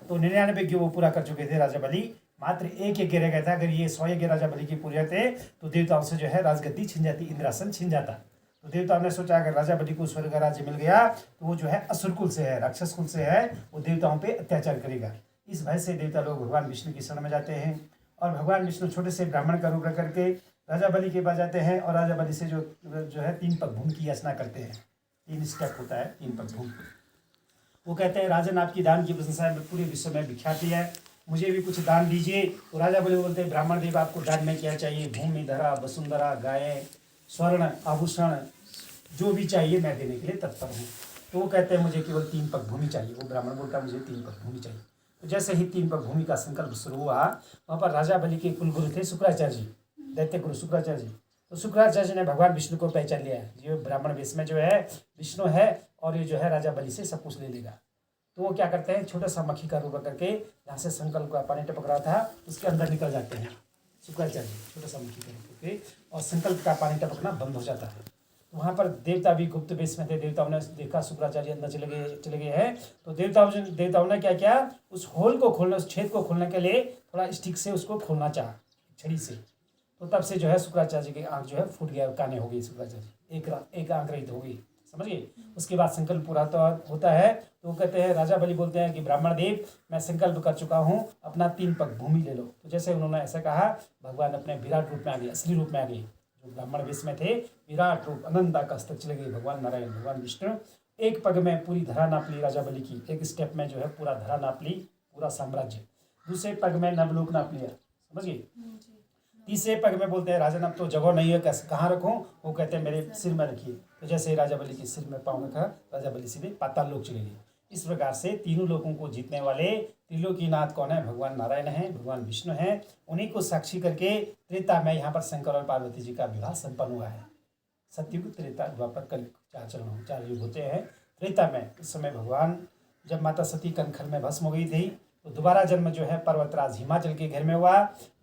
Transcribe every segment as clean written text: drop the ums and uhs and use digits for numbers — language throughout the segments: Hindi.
तो 99 यज्ञ वो पूरा कर चुके थे राजा बलि, मात्र एक यज्ञ रह गया था। अगर ये 100 यज्ञ राजा बलि की पूरे थे तो देवताओं से जो है राजगद्दी छिन जाती, इंद्रासन छिन जाता। तो देवताओं ने सोचा अगर राजा बलि को स्वर्ग राज्य मिल गया तो वो जो है असुर कुल से है, राक्षस कुल से है, वो देवताओं पे अत्याचार करेगा। इस भय से देवता लोग भगवान विष्णु की शरण में जाते हैं और भगवान विष्णु छोटे से ब्राह्मण का रूप रख करके राजा बलि के पास जाते हैं और राजा बलि से जो है 3 पग भूमि की याचना करते हैं। 3 स्टेप होता है 3 पग भूमि। वो कहते हैं राजन आपकी दान की प्रशंसा पूरे विश्व में विख्याति है, मुझे भी कुछ दान दीजिए। तो राजा बलि बोलते हैं ब्राह्मण देव आपको दान में क्या चाहिए? भूमि, धरा, वसुंधरा, गायें, स्वर्ण, आभूषण, जो भी चाहिए मैं देने के लिए तत्पर हूँ। तो वो कहते हैं मुझे केवल 3 पग भूमि चाहिए। वो ब्राह्मण बोलता है मुझे 3 पग भूमि चाहिए। तो जैसे ही 3 पग भूमि का संकल्प शुरू हुआ, वहाँ पर राजा बलि के कुलगुरु थे शुक्राचार्य जी, दैत्य गुरु शुक्राचार्य जी। तो शुक्राचार्य जी ने भगवान विष्णु को पहचान लिया, ये ब्राह्मण वेश में जो है विष्णु है और ये जो है राजा बलि से सब कुछ ले लेगा। तो वो क्या करते हैं, छोटा सा मक्खी का रूप करके जहाँ से संकल्प का पानी टपक रहा था उसके अंदर निकल जाते हैं शुक्राचार्य जी, छोटा सा मक्खी का रूप करके, और संकल्प का पानी टपकना बंद हो जाता है। तो वहाँ पर देवता भी गुप्त वेश में थे, देवताओं ने देखा शुक्राचार्य अंदर चले गए हैं। तो देवताओं ने क्या किया, उस होल को खोलने, उस छेद को खोलने के लिए थोड़ा स्टिक से उसको खोलना चाहा, छड़ी से। तो तब से जो है शुक्राचार्य जी की आँख जो है फूट गया, काने हो गई, शुक्राचार्य एक आँख रहित हो गई, समझ गए। उसके बाद संकल्प पूरा तो होता है। तो वो कहते हैं, राजा बलि बोलते हैं कि ब्राह्मण देव मैं संकल्प कर चुका हूँ, अपना 3 पग भूमि ले लो। तो जैसे उन्होंने ऐसा कहा, भगवान अपने विराट रूप में आ गए, असली रूप में आ गए। जो ब्राह्मण वेश में थे, विराट रूप अनंत आकाश तक चले गए भगवान नारायण, भगवान विष्णु। एक पग में पूरी धरा नाप ली राजा बलि की, एक स्टेप में जो है पूरा धरा नाप ली, पूरा साम्राज्य। दूसरे पग में नवलोक नाप लिया, समझ गए। तीसरे पग में बोलते हैं राजन अब तो जगह नहीं है, कैसे कहाँ रखूँ? वो कहते हैं मेरे सिर में रखिए। तो जैसे ही राजा बलि के सिर में पाँव रखा, राजा बलि सीधे पाताल लोक चले गए। इस प्रकार से तीनों लोगों को जीतने वाले त्रिलोकीनाथ कौन है? भगवान नारायण हैं, भगवान विष्णु हैं। उन्हीं को साक्षी करके त्रेता में यहाँ पर शंकर और पार्वती जी का विवाह संपन्न हुआ है। सतयुग, त्रेता, द्वापर, कलयुग, 4 युग होते हैं। त्रेता में उस समय भगवान जब माता सती कंखल में भस्म हो गई थी तो दोबारा जन्म जो है पर्वतराज हिमाचल के घर में हुआ।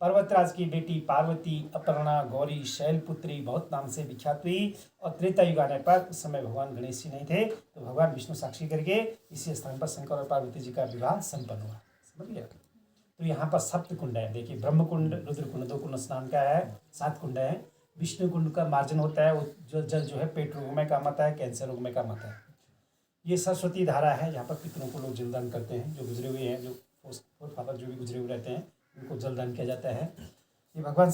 पर्वतराज की बेटी पार्वती, अपर्णा, गौरी, शैलपुत्री बहुत नाम से विख्यात हुई। और त्रेता युग आने पर उस समय भगवान गणेश जी नहीं थे, तो भगवान विष्णु साक्षी करके इसी स्थान पर शंकर और पार्वती जी का विवाह संपन्न हुआ, समझ गया। तो यहाँ पर 7 कुंड है, देखिए ब्रह्म कुंड, रुद्र कुंड, 2 कुंड स्नान का है, 7 कुंड है। विष्णु कुंड का मार्जन होता है, वो जो जल जो है पेट रोग में काम आता है, कैंसर रोग में काम आता है। ये सरस्वती धारा है, यहाँ पर पितरों को लोग जलदान करते हैं, जो गुजरे हुए हैं, जो फोर फादर जो भी गुजरे हुए रहते हैं उनको जलदान किया जाता है। ये भगवान